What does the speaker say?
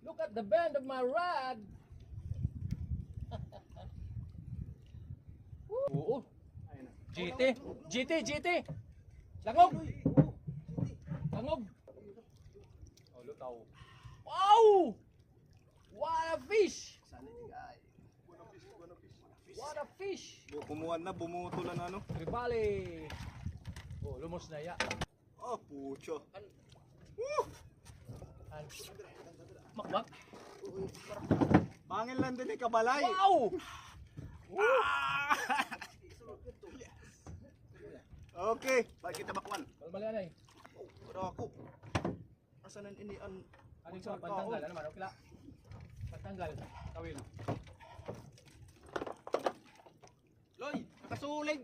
Look at the bend of my rod. Oo. GT. GT. GT. Langog. Langog. Oh, lutaw. Wow! What a fish! What a fish! Kumuhan na, bumutulan na ano. Tribali. Oh, lumos na ya. Oh, pucho. Makmak. Pangil lang din yung kabalay. Wow! Okay, bakit kita bakwan? Kalmali anay. Para ako. Asan ang ini an? Ano yung pantanggal? Ano man? Okay la. Pantanggal. Kawil. Loy, nakasulig.